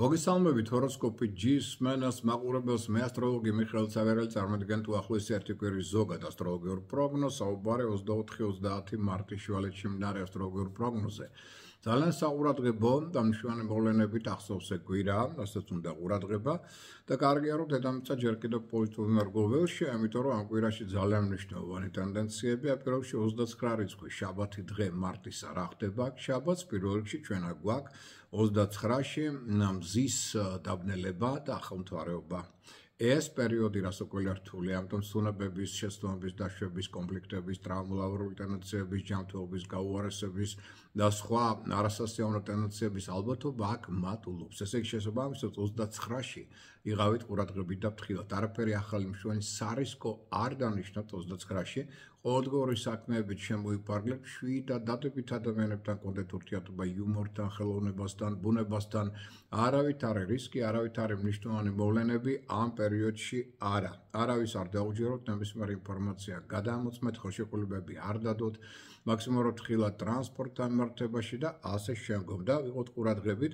მოგესალმებით ჰოროსკოპი ჯის მენას მაყურებელს მე ასტროლოგი მიხეილ ცავერელი წარმოგიდგენთ უახლოესი ერთი კვირის ზოგად ასტროლოგიურ პროგნოზს საუბარი 24-30 მარტის შუალედში მდინარე ასტროლოგიურ პროგნოზზე. ძალიან საყურადღებო და მნიშვნელოვანი მოვლენებით ახსოვს ეს კვირა, რასაც უნდა ყურადღება და კარგია რომ დედამიწა ჯერ კიდევ პოზიტიურ ენერგიულში, ამიტომ რომ ამ კვირაში ძალიან მნიშვნელოვანი ტენდენციები, პირველში 29 რიცხვი, შაბათი დღე მარტისა რა ხდება? შაბათს პირველ რიგში ჩვენ გვაქვს 29-ში მზის დაბნელება და ახალმთვარეობა. ეს პერიოდი რასაკვირველია რთული, ამიტომ სუნებების, შეცდომების, დაშვების, კონფლიქტების, ტრაუმულარული ტენდენციების, ჯანმრთელობის გაუარესების და სხვა არასასიამოვნო ტენდენციების ალბათობა აქ მატულობს. ესე იგი შესაბამისად 29-ში იღავით ყურადღებით და ფრთხილად. არაფერი ახალი მნიშვნელოვანი სარისკო არ დანიშნავთ 29-ში. ყოველდღიური საქმეებით შემოიფარგლებთ, შვიდა დადებით ადამიანებთან კონდეთ ურთიერთობა იუმორთან, ხელოვნებასთან, ბუნებასთან. არავით არის რისკი, არავით არის მნიშვნელოვანი მოვლენები ამ პერიოდში არა. არავის არ დაუჯეროთ, ნებისმიერი ინფორმაცია გადამოწმეთ, ხელშეკრულებები არ დადოთ, მაქსიმალურად ფრთხილად ტრანსპორტთან მიმართებაში და ასე შემდგომ და ვიყოთ ყურადღებით,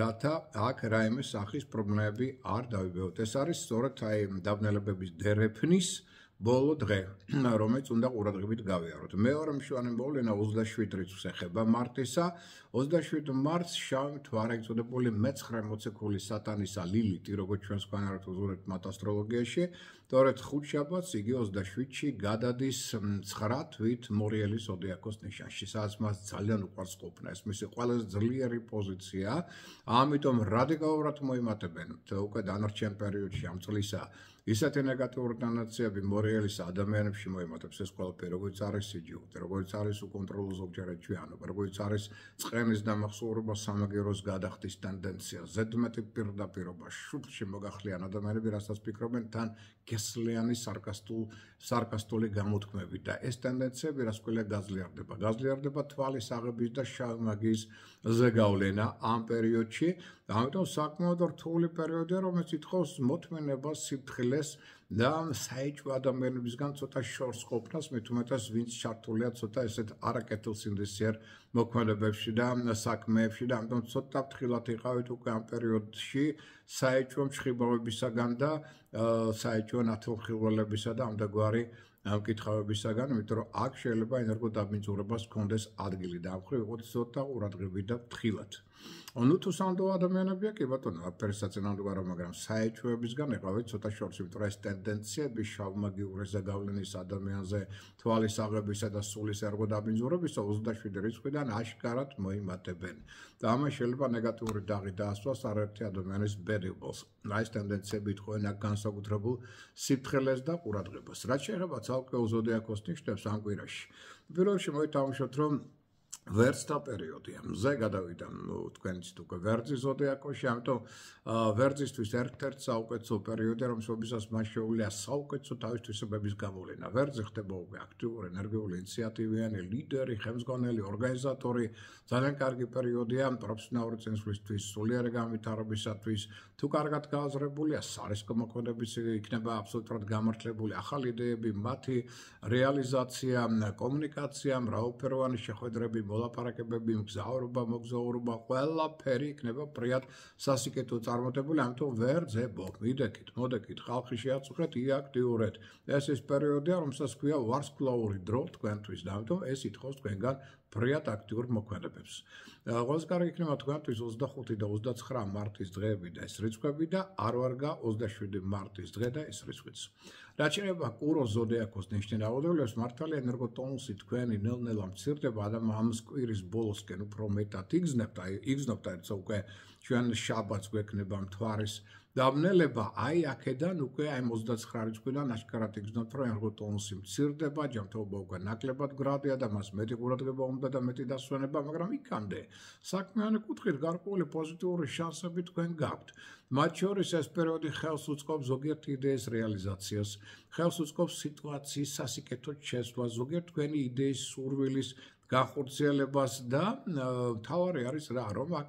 რათა აქ რაიმე სახის პრობლემები არ დავიბეოთ. ეს არის სწორედ აი დაბნელებების დერეფნის ბოლო დღე, რომელიც უნდა ყურადღებით გავიაროთ. მეორე მნიშვნელოვანი მოვლენა 27 რიცხვს ეხება მარტისა. 27 მარტს შავი მთვარე ეწოდებული მე-9 მოცეკვული სატანისა ლილიტი, როგორც ჩვენს განართ უზურებთ მათ ასტროლოგიაში, სწორედ ხუთშაბათს იგი 27-ში გადადის 9 თვით მორიელის ზოდიაქოს ნიშანში, სადაც მას ძალიან უყვარს ყოფნა. ეს მისი ყველაზე ძლიერი პოზიციაა, ამიტომ რადიკალურად მოიმატებენ უკვე დანარჩენ პერიოდში ამ წლისა ისეთი ნეგატიური ტენდენციები მორიელის ადამიანებში მოიმატებს ეს ყველაფერი, როგორც არის სიჯულე, როგორც არის უკონტროლო ზოგჯერად ჩვიანობა, როგორც არის წყენის დამახსოვრება სამაგეროს გადახდის ტენდენცია, ზედმეტი პირდაპირობა, შუბლში მოგახლიან ადამიანები, რასაც ფიქრობენ თან გესლიანი სარკასტული გამოთქმები და ეს ტენდენციები რასკვირველია გაძლიერდება. გაძლიერდება თვალის აღების და შავი მაგიის ზეგავლენა ამ პერიოდში, ამიტომ საკმაოდ რთული პერიოდია, რომელიც ითხოვს მოთმინებას, სიფრთხილეს და საეჭვო ადამიანებისგან ცოტა შორს ყოფნას, მით უმეტეს ვინც ჩართულია ცოტა ესეთ არაკეთილსინდისიერ მოქმედებებში და საქმეებში და ამიტომ ცოტა ფრთხილად იყავით უკვე ამ პერიოდში საეჭვო მშხიბავებისაგან და საეჭვო ნათელხილველებისა და ამდაგვარი მკითხავებისაგან, იმიტომ რომ აქ შეიძლება ენერგოდაბინძურებას ჰქონდეს ადგილი და ამ მხრივ ვიყოთ ცოტა ყურადღებით და ფრთხილად. ნუ თუ სანდო ადამიანებია, კი ბატონო, აფერი საწინააღმდეგო, მაგრამ საეჭვოებისგან ეყავით ცოტა შორს, იმიტომ რომ ეს ტენდენციები შავმაგიური ზეგავლენის ადამიანზე, თვალის აღებისა და სულის ერგოდაბინძურებისა 27 რიცხვიდან აშკარად მოიმატებენ. და ამას შეიძლება ნეგატიური დაღი დაასვას არაერთი ადამიანის ბედებას. ეს ტენდენციები ითხოვენ აქ განსაკუთრებულ სიფრთხილეს და ყურადღებას. რაც შეეხება ცალკეულ ზოდიაქოს ნიშნებს ამ კვირაში. პირველ რიგში მოითამაშოთ, რომ ვერძთა პერიოდია. მზე გადავიდა თქვენიც უკვე ვერძის ზოდიაქოში, ამიტომ ვერძისთვის ერთ-ერთი საუკეთესო პერიოდია, რომელსაც მას შეუძლია საუკეთესო თავისთავისებების გამოვლენა. ვერძი ხდება უკვე აქტიური, ენერგიული, ინიციატივიანი, ლიდერი, ხელმძღვანელი, ორგანიზატორი. ძალიან კარგი პერიოდია პროფესიონალური წინსვლისთვის, სულიერი განვითარებისათვის. თუ კარგად გააზრებულია, სარისკო მოქმედებიც იქნება აბსოლუტურად გამართლებული, ახალი იდეები, მათი რეალიზაცია, კომუნიკაცია, მრავალფეროვანი შეხვედრები, მოლაპარაკებები, მგზავრობა, მოგზაურობა, ყველაფერი იქნება ფრიად სასიკეთო წარმატებული, ამიტომ ვერძებო, მიდექით, მოდექით, ხალხი შეაწუხეთ, იაქტიურეთ. ეს ის პერიოდია, რომელსაც ქვია ვარსკვლავური დრო თქვენთვის და ამიტომ ეს ითხოვს თქვენგან ფრიად აქტიურ მოქმედებებს. ყველაზე კარგი იქნება თქვენთვის 25 და 29 მარტის დღეები და ეს რიცხვები და არ ვარგა 27 მარტის დღე და ეს რიცხვიც. რაც შეეხება კუროს ზოდიაქოს ნიშნავადობებს, მართალია ენერგოტონუსი თქვენი ნელ-ნელა მცირდება და ამ კვირის ბოლოსკენ უფრო მეტად იგრძნობთ, ერთსა უკვე ჩვენ შაბათს გვექნება მთვარის დაბნელება, აი აქედან უკვე აი 29 რიცხვიდან აშკარად იგრძნობთ, რომ ენერგოტონუსი მცირდება, ჯანმრთელობა უკვე ნაკლებად გრადია და მას მეტი ყურადღება უნდა და მეტი დასვენება, მაგრამ იქამდე საქმიანი კუთხით გარკვეული პოზიტიური შანსები თქვენ გაქვთ. მათ შორის ეს პერიოდი ხელს უწყობს ზოგიერთი იდეის რეალიზაციას, ხელს უწყობს სიტუაციის სასიკეთოდ შესვლას, ზოგიერთ თქვენი იდეის სურვილის გახორციელებას და მთავარი არის რა, რომ აქ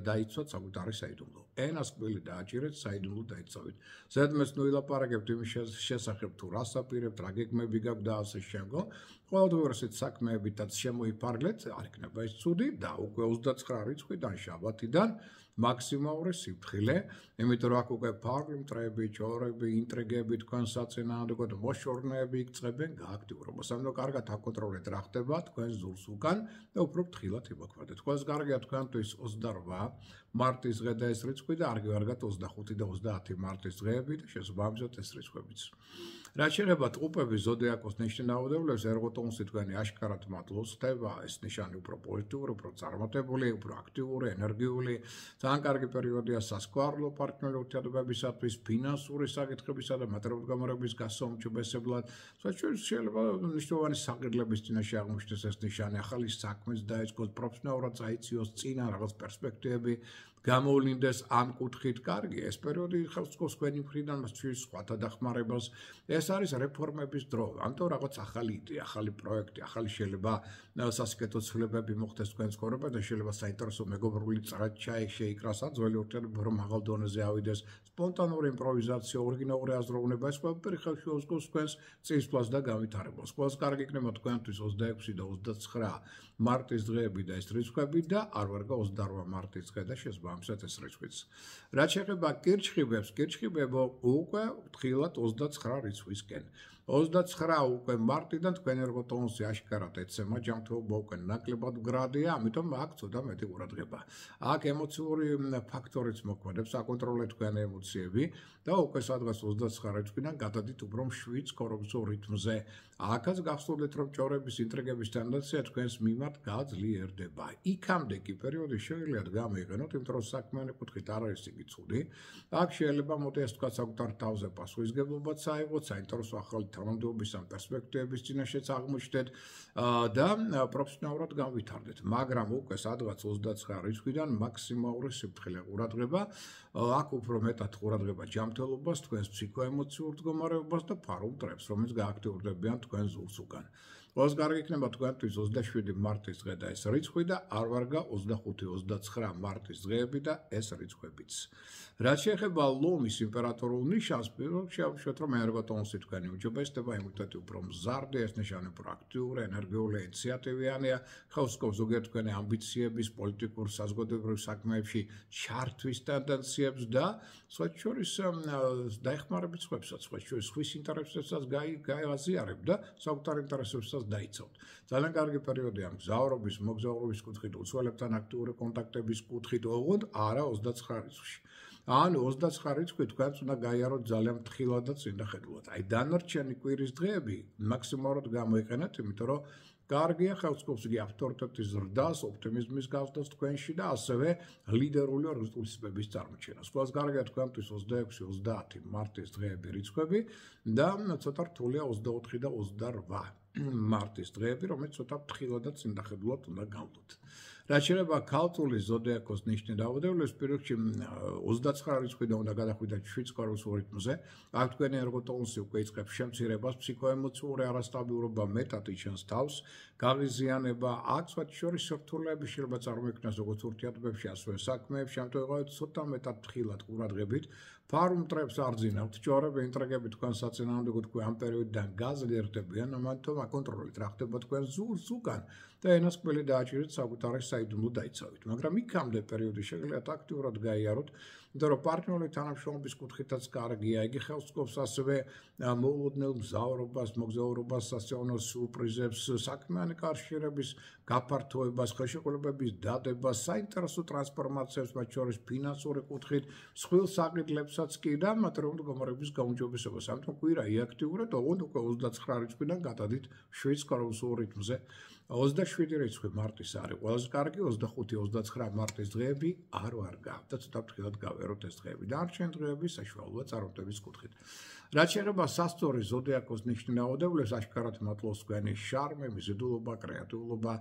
დაიცვათ საკუთარი საიდუმლო. ენას კბილი დააჭირეთ, საიდუმლო დაიცავით. ზედმეტს ნუ ილაპარაკებთ იმის შესახებ, თუ რას აპირებთ, რა გეგმები გაქვთ და ასე შემდგომ. ყოველდღიურ ასეთ საქმეებითაც შემოიფარგლეთ, არ იქნება ეს ცუდი და უკვე 29 რიცხვიდან შაბათიდან მაქსიმალური სიფრთხილე, იმიტომ რომ აქ უკვე ფარული მტრები, ჭორები, ინტრიგები თქვენ საწინააღმდეგოდ მოშორნეები იწყებენ გააქტიურებას. ამიტომ კარგად აკონტროლეთ რა ხდება თქვენ ზურს უკან და უფრო ფრთხილად იმოქმედეთ. ყველას კარგია თქვენთვის 28 მარტის დღე და ეს რიცხვი და არგივარგად 25 და 30 მარტის დღეები და შესაბამისად ეს რიცხვებიც. რაც შეეხება ტყუპების ზოდიაკოს ნიშნავადებლებს, ერგოტონუსი თქვენი აშკარად მატლობს ხდება, ეს ნიშანი უფრო პოზიტიური, უფრო წარმატებული, უფრო აქტიური, ენერგიული, ძალიან კარგი პერიოდია სასქესო პარტნიორული ურთიერთობებისათვის, ფინანსური საკითხებისა და მატერიალური გამორების გასაუმჯობესებლად. შეიძლება მნიშვნელოვანი საყიდლების წინაშე აღმოჩნდეს ეს ნიშანი, ახალი საქმის დაიწყოს, პროფესიონალურად წაიწიოს წინა რაღაც პერსპექტივები. გამოვლინდეს ამ კუთხით კარგი ეს პერიოდი ხელსკოს თქვენი მხრიდან მასთვის სხვათა დახმარებას ეს არის რეფორმების დრო ამიტომ რაღაც ახალი იდეა ახალი პროექტი ახალი შეიძლება სასიკეთო ცვლილებები მოხდეს თქვენ ცხოვრებაში და შეიძლება საინტერესო მეგობრული წრეჩაი შეიკრას ძველი ურთიერთობები რომ მაღალ დონეზე ავიდეს სპონტანური იმპროვიზაცია ორიგინალური აზროვნება ეს ყველაფერი ხელში უწყობს თქვენს წინსვლას და განვითარებას ყველას კარგი იქნება თქვენთვის 26 და 29 მარტის დღეები და ეს რიცხვები და არ ვარგა 28 მარტის დღე და შესაბამისად ეს რიცხვიც. რაც შეეხება კირჩხიბებს, კირჩხიბებო უკვე ფრთხილად 29 რიცხვისკენ. 29 უკვე მარტიდან თქვენ ერგოტონუსი აშკარად ეცემა ჯანმრთელობა უკვე ნაკლებად მგრადია, ამიტომ აქ ცოტა მეტი ყურადღება. აქ ემოციური ფაქტორიც მოქმედებს, აკონტროლეთ თქვენი ემოციები და უკვე სადღაც 29 რიცხვიდან გადადით უფრო მშვიდ კორპუსულ რიტმზე. აქაც გახსოვდეთ, რომ ჭორების ინტრიგების ტენდენცია თქვენს მიმართ გაძლიერდება. იქამდე კი პერიოდი შეუძლიათ გამოიყენოთ, იმიტომ რომ საქმიანი კუთხით არ არის იგი ცუდი. აქ შეიძლება მოდი ეს თქვა საკუთარ თავზე პასუხისგებლობაც აიღოთ, საინტერესო ახალი თანამდებობის ან პერსპექტივების წინაშეც აღმოჩნდეთ და პროფესიონალურად განვითარდეთ. მაგრამ უკვე სადღაც 29 რიცხვიდან მაქსიმალური სიფრთხილე ყურადღება, აქ უფრო მეტად ყურადღება ჯანმრთელობას, თქვენს ფსიქოემოციურ მდგომარეობას და ფარულ მტრებს, რომელიც გააქტიურდებიან თქვენ ზურს უკან. ყველას კარგი იქნება თქვენთვის 27 მარტის დღე და ეს რიცხვი და არ ვარგა 25-29 მარტის დღეები და ეს რიცხვებიც. რაც შეეხება ლომის იმპერატორულ ნიშანს, შევშვეთ რომ ერგოტონუსი თქვენი უჯობესდება, იმითაც უფრო მზარდი, ეს ნიშანი უფრო აქტიური, ენერგიული, ინიციატივიანია, ხელსკობს ზოგიერთ თქვენი ამბიციების, პოლიტიკურ საზოგადოებრივ საქმეებში ჩართვის ტენდენციებს და სხვა შორის დაეხმარებით სხვებსაც, სხვა შორის ხვის ინტერესებსაც გააზიარებ და საკუთარ ინტერესებსაც დაიცავთ. ძალიან კარგი პერიოდია მგზავრობის, მოგზაურობის კუთხით, უცვალებთან აქტიური კონტაქტების კუთხით, ოღონდ არა 29 რიცხვში. ანუ 29 რიცხვი თქვენც უნდა გაიაროთ ძალიან ფრთხილად და წინახედულად. აი დანარჩენი კვირის დღეები მაქსიმალურად გამოიყენეთ, იმიტომ რომ კარგია ხელსკობს იგი ავტორიტეტის ზრდას, ოპტიმიზმის გაზრდას თქვენში და ასევე ლიდერული რესურსების წარმოჩენას. ყველას კარგია თქვენთვის 26-30 მარტის დღეები რიცხვები და ცოტა რთულია 24 და 28 მარტის დღეები, რომელიც ცოტა ფრთხილად და წინახედულად უნდა გავდოთ. რაც შეეხება ქალწულის ზოდიაკოს ნიშნავადებლებს, პირველ რიგში 29 რიცხვიდან უნდა გადახვიდეთ 7 კორპუსულ რიტმზე. აქ თქვენი ერგოტონუსი უკვე იწყებს შემცირებას, ფსიქოემოციური არასტაბილურობა მეტად იჩენს თავს, გავიზიანება, აქ სხვა შორის სირთულეები შეიძლება წარმოიქმნას როგორც ურთიერთობებში, ასევე საქმეებში, ამიტომ ცოტა მეტად ფრთხილად ყურადღებით. ფარულ მტრებს არ ძინავთ, ჭორები, ინტრიგები თქვენ საწინააღმდეგოდ უკვე ამ პერიოდიდან გაძლიერდებიან, ამიტომ აკონტროლეთ რა ხდება თქვენ ზურს უკან და ენასკველი დააჭირეთ საკუთარი საიდუმლო დაიცავით. მაგრამ იქამდე პერიოდი შეგიძლიათ აქტიურად გაიაროთ, იმიტომ რომ პარტნიორული თანამშრომლობის კუთხითაც კარგია, იგი ხელსკობს ასევე მოულოდნელ მგზავრობას, მოგზაურობას, სასწავლო სიურპრიზებს, საქმიანი კარიერების გაფართოებას, ხელშეკრულებების დადებას, საინტერესო ტრანსფორმაციებს, მათ შორის ფინანსური კუთხით, მსხვილ საყიდლებსაც კი და მატერიალური გამორების გაუმჯობესებას. ამიტომ კვირა იაქტიურეთ, ოღონდ უკვე 29 რიცხვიდან გადადით 7 კორპუსულ რიტმზე. 27 რიცხვი მარტის არის ყველაზე კარგი, 25-29 მარტის დღეები არ ვარგა და ცოტა ფრთხილად გავეროთ ეს დღეები. დანარჩენი დღეები საშუალოა წარმატების კუთხით. რაც შეეხება სასწორი ზოდიაკოს ნიშნავადებლებს, აშკარად მატლობს თქვენი შარმი, მიზიდულობა, კრეატიულობა.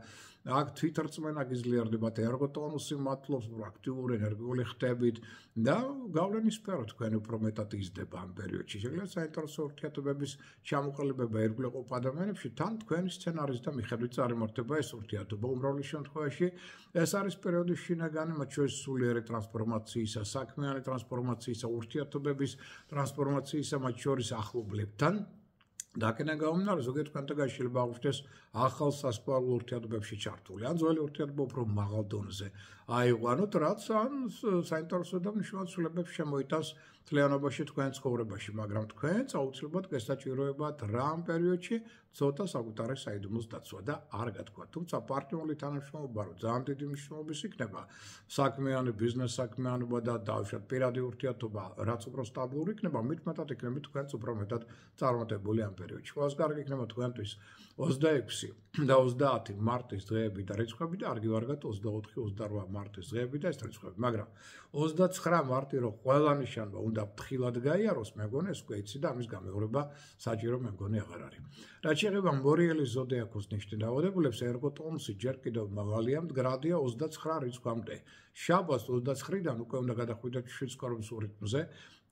აქ თვითრწმენა გიძლიერდებათ, ერგოტონუსი მატლობს, აქტიური, ენერგიული ხდებით და გავლენის სფერო თქვენი უფრო მეტად იზრდება ამ პერიოდში. შეგიძლიათ საინტერესო ურთიერთობების ჩამოყალიბება ერთგულყოფ ადამიანებში, თან თქვენი სცენარის და მიხედვით წარმართება ეს ურთიერთობა უმრავლეს შემთხვევაში. ეს არის პერიოდი შინაგანი, მათ შორის სულიერი ტრანსფორმაციისა, საქმიანი ტრანსფორმაციისა, ურთიერთობების ტრანსფორმაციისა, მათ შორის ახლობლებთან. დაკენა გამომდინარე, ზოგიერთ თქვენთაგან შეიძლება აღვნიშნდეს ახალ სასწავლო ურთიერთობებში ჩართული, ან ძველი ურთიერთობა უფრო მაღალ დონეზე აიყვანოთ, რაც ან საინტერესო და მნიშვნელოვან ცვლილებებს შემოიტანს მთლიანობაში თქვენ ცხოვრებაში, მაგრამ თქვენც აუცილებლად გესაჭიროებათ რა ამ პერიოდში ცოტა საკუთარი საიდუმლოს დაცვა და არ გათქვა. თუმცა პარტნიორული თანამშრომლობა რო ძალიან დიდი მნიშვნელობის იქნება, საქმიანი ბიზნეს საქმიანობა და დავუშვათ პირადი ურთიერთობა, რაც უფრო სტაბილური იქნება, მით მეტად იქნება თქვენც უფრო მეტად წარმატებული ამ პერიოდში. ყველაზე კარგი იქნება თქვენთვის 26 და 30 მარტის დღეები და რიცხვები და არ გივარგათ 24-28 მარტის დღეები და ეს რიცხვები, მაგრამ 29 მარტი რო ყველა ნიშანმა უნდა ფრთხილად გაიაროს, მეგონი ეს უკვე იცი და ამის გამეორება საჭირო მეგონი აღარ არის. რაც შეეხება მორიელის ზოდიაქოს ნიშნის დაავადებულებს, ერგოტონუსი ჯერ კიდევ მაღალია, მდგრადია 29 რიცხვამდე. შაბათს 29-დან უკვე უნდა გადახვიდეთ შვიდსკორობის რიტმზე.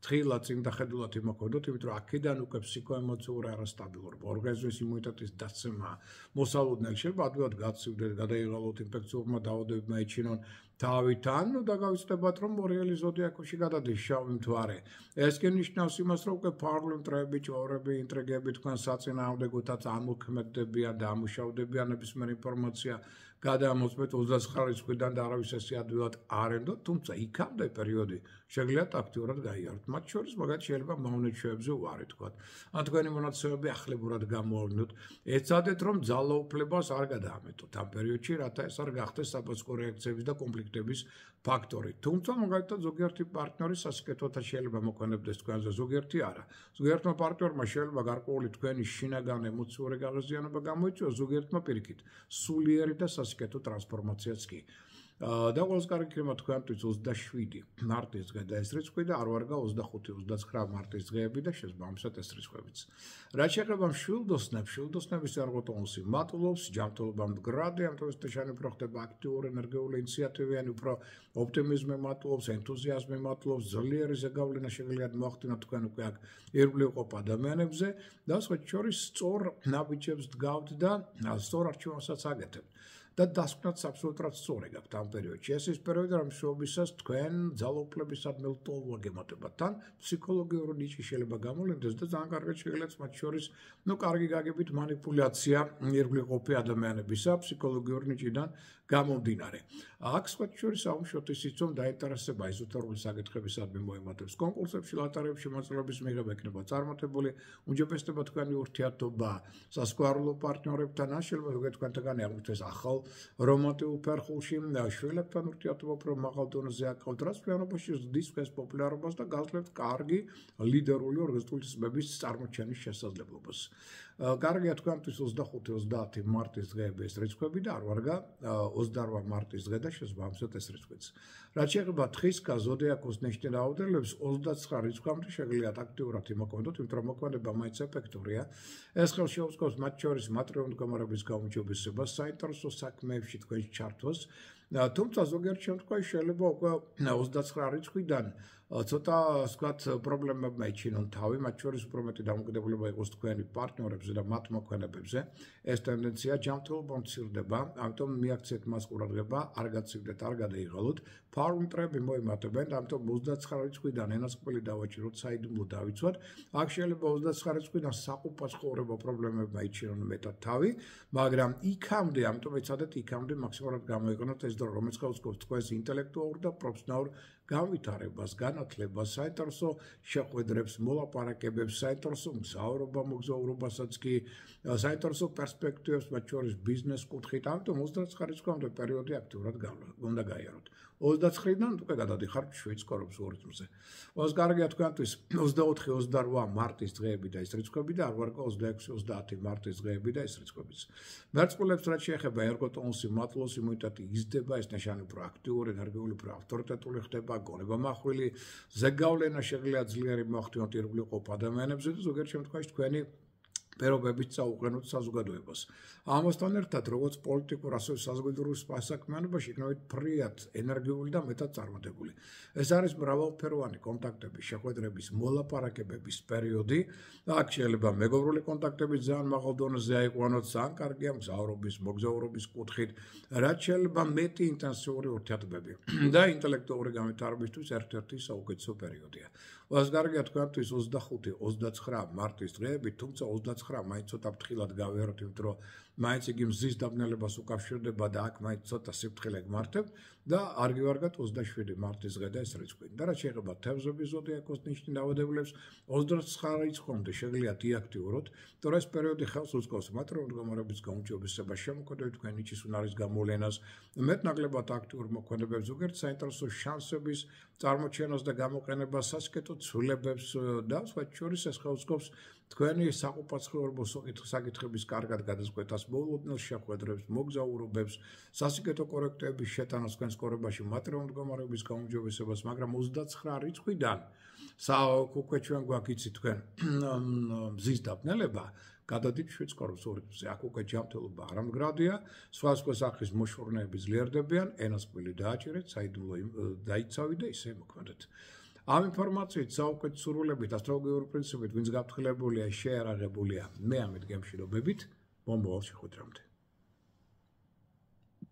თხილად წინდახედულად იმოქმედოთ, იმიტომ რომ აქედან უკვე ფსიქოემოციური არასტაბილურობა, ორგანიზმის იმუნიტეტის დაცემა მოსალოდნელი შეიძლება ადვილად გაცივდეთ, გადაიღალოთ ინფექციურმა დაავადებებმა ეჩინონ თავით, ან დაგავიწყდებათ, რომ მორიელის ზოდიაქოში გადადის შავი მთვარე. ეს კი ნიშნავს იმას, რომ უკვე ფარული მტრები, ჭორები, ინტრიგები თქვენ საწინააღმდეგოთაც ამოქმედებიან და ამუშავდებიან ნებისმიერ ინფორმაცია გადამოწმეთ 29 რიცხვიდან და არავის ესე ადვილად არ ენდოთ, თუმცა იქამდე პერიოდი შეგიძლიათ აქტიურად გაიაროთ. მათ შორის მაგათ შეიძლება მავნეჩვეებზე უარი თქვათ. ან თქვენი მონაცემები ახლებურად გამოავლინოთ. ეცადეთ, რომ ძალაუფლებას არ გადაამეტოთ ამ პერიოდში, რათა ეს არ გახდეს საფოსტო რეაქციების და კონფლიქტების ფაქტორი. თუმცა მაგალითად ზოგიერთი პარტნიორი სასიკეთოთაც შეიძლება მოქმედებდეს თქვენზე, ზოგიერთი არა. ზოგიერთმა პარტნიორმა შეიძლება გარკვეული თქვენი შინაგანი ემოციური გაღიზიანება გამოიწვიოს, ზოგიერთმა პირიქით სულიერი და სასიკეთო ტრანსფორმაციაც კი. და ყველაზე კარგი იქნება თქვენთვის 27 მარტის დღე და ეს რიცხვი და არ ვარგა 25-29 მარტის დღეები და შესაბამისად ეს რიცხვებიც. რაც შეეხება მშვილდოსნებს, მშვილდოსნების ერგოტონუსი მატულობს, ჯანმრთელობა მდგრადი, ამ დროს შეშანი უფრო ხდება აქტიური, ენერგიული, ინიციატივიანი, უფრო ოპტიმიზმი მატულობს, ენთუზიაზმი მატულობს, ძლიერი ზეგავლენა შეგიძლიათ მოახდინოთ თქვენ უკვე აქ ირგვლივ ყოფ ადამიანებზე და სხვათა შორის სწორ ნაბიჯებს დგავთ და სწორ არჩევანსაც აკეთებთ. და დასკვნაც აბსოლუტურად სწორი გაქვთ ამ პერიოდში. ეს ის პერიოდი, რომ მშობისას თქვენ ძალაუფლებისადმი ლტოლვა გემატებათ, თან ფსიქოლოგიური ნიჭი შეიძლება გამოვლინდეს და ძალიან კარგად შეგიძლიათ მათ შორის, კარგი გაგებით манипуляცია ირგვლივ ყოფი ადამიანებისა ფსიქოლოგიური ნიჭიდან გამომდინარე. აქ სხვათა შორის აუშვოთ ისიც, რომ დაინტერესება ეზოტერიული საკითხებისადმი მოემატებს კონკურსებში, ლოტარიებში მონაწილეობის მიღება იქნება წარმატებული, უმჯობესდება თქვენი ურთიერთობა სასკვარულო პარტნიორებთან, ან შეიძლება ზოგადად თქვენთაგანი აღმოჩნდეს ახალ რომანტიკულ ფერხულში, შვილებთან ურთიერთობა უფრო მაღალ დონეზე აკავთ, რაც ფლიანობაში ზრდის თქვენს პოპულარობას და გაძლევთ კარგი ლიდერული ორგანიზაციული წმების წარმოჩენის შესაძლებლობას. კარგია თქვენთვის 25-30 მარტის დღეები ეს რიცხვები და არ ვარგა 28 მარტის დღე და შესაბამისად ეს რიცხვიც. რაც შეეხება თხისკა ზოდიაქოს ნიშნის დაავადებულებს 29 რიცხვამდე შეგიძლიათ აქტიურად იმოქმედოთ, იმიტომ რომ მოქმედება მაინც ეფექტურია. ეს ხელს შეუწყობს მათ შორის მატერიალური მდგომარეობის გაუმჯობესებას, საინტერესო საქმეებში თქვენს ჩართვას. თუმცა ზოგიერთ შემთხვევაში შეიძლება უკვე 29 რიცხვიდან ცოტა ვთქვათ პრობლემებმა ეჩინონ თავი, მათ შორის უფრო მეტი დამოკიდებულება იყოს თქვენი პარტნიორებზე და მათ მოქმედებებზე. ეს ტენდენცია ჯანმრთელობა მცირდება, ამიტომ მიაქციეთ მას ყურადღება, არ გაცივდეთ, არ გადაიღალოთ. ფარული მტრები მოემატებენ, ამიტომ 29 რიცხვიდან ენასყრელი დავაჭიროთ, საიდუმლო დავიცვათ. აქ შეიძლება 29 რიცხვიდან საყოფა ცხოვრება პრობლემებმა ეჩინონ მეტად თავი, მაგრამ იქამდე, ამიტომ ეცადეთ იქამდე მაქსიმალურად გამოიყენოთ ეს დრო, რომელიც ხელს თქვენს ინტელექტუალურ და პროფესიონალურ განვითარებას, განათლებას, საინტერესო შეხვედრებს, მოლაპარაკებებს, საინტერესო მგზავრობა, მოგზაურობასაც კი, საინტერესო პერსპექტივებს, მათ შორის ბიზნეს კუთხით, ამიტომ 29 რიცხვამდე პერიოდი აქტიურად უნდა გაიაროთ. 29-დან უკვე გადადიხართ შვიდსკორობის რიტმზე. ყველაზე კარგია თქვენთვის 24-28 მარტის დღეები და ეს რიცხვები და არ ვარგა 26-30 მარტის დღეები და ეს რიცხვებიც. მერწყულებს რაც შეეხება ერგოტონუსი მატულობს, იმუნიტეტი იზრდება, ეს ნიშანი უფრო აქტიური, ენერგიული, უფრო ავტორიტეტული ხდება, გონება მახვილი, ზეგავლენა შეგიძლიათ ძლიერი მოახდინოთ ირგვლივ ყოფ ადამიანებზე და ზოგიერთ შემთხვევაში თქვენი პირობებით წაუყენოთ საზოგადოებას. ამასთან ერთად, როგორც პოლიტიკურ, ასევე საზოგადოებრივ საქმიანობაში იქნებით ფრიად, ენერგიული და მეტად წარმატებული. ეს არის მრავალფეროვანი კონტაქტების, შეხვედრების, მოლაპარაკებების პერიოდი. აქ შეიძლება მეგობრული კონტაქტები ძალიან მაღალ დონეზე აიყვანოთ, ძალიან კარგია მგზავრობის, მოგზაურობის კუთხით, რაც შეიძლება მეტი ინტენსიური ურთიერთობები და ინტელექტუალური განვითარებისთვის ერთ-ერთი საუკეთესო პერიოდია. ყველაზე კარგია თქვენთვის 25-29 მარტის დღეები, თუმცა 29 მაინც ცოტა ფრთხილად გავიაროთ, იმიტომ რომ მაინც იგი მზის დაბნელებას უკავშირდება და აქ მაინც ცოტა სიფრთხილე გმართებ და არ გივარგათ 27 მარტის დღე და ეს რიცხვი. და რაც შეეხება თევზების ზოდიაქოს ნიშნის დაავადებულებს 29 რიცხვამდე შეგიძლიათ დიაქტიუროთ, თორე ეს პერიოდი ხელს უწყობს მატერიალური მდგომარეობის გაუმჯობესებას, შემოქმედებით თქვენი ჭის უნარის გამოვლენას, მეტნაკლებად აქტიურ მოქმედებებს, ზოგიერთ საინტერესო შანსების წარმოჩენას და გამოყენებას, სასიკეთო ცვლილებებს და სხვა შორის ეს ხელს უწყობს თქვენი საყოფაცხოვრებო საკითხების კარგად გადაწყვეტას, მოულოდნელ შეხვედრებს, მოგზაურობებს, სასიკეთო კორექტების შეტანას თქვენს კორებაში, მატერიალური მდგომარეობის გაუმჯობესებას, მაგრამ 29 რიცხვიდან უკვე ჩვენ გვაქვს იცით თქვენ მზის დაბნელება, გადადით 7 კორებს ორებზე. აქ უკვე ჯანმრთელობა არ ამდგრადია, სხვადასხვა სახის მოშორნეები ძლიერდებიან, ენასკვილი დააჭერეთ, საიდუმლო დაიცავით და ისე მოქმედეთ. ამ ინფორმაციით საუკეთ სურვილებით ასტროლოგიური პრინციპით ვინც გაფრთხილებულია შეარაღებულია მე ამით გემშვიდობებით მომავალ შეხვედრამდე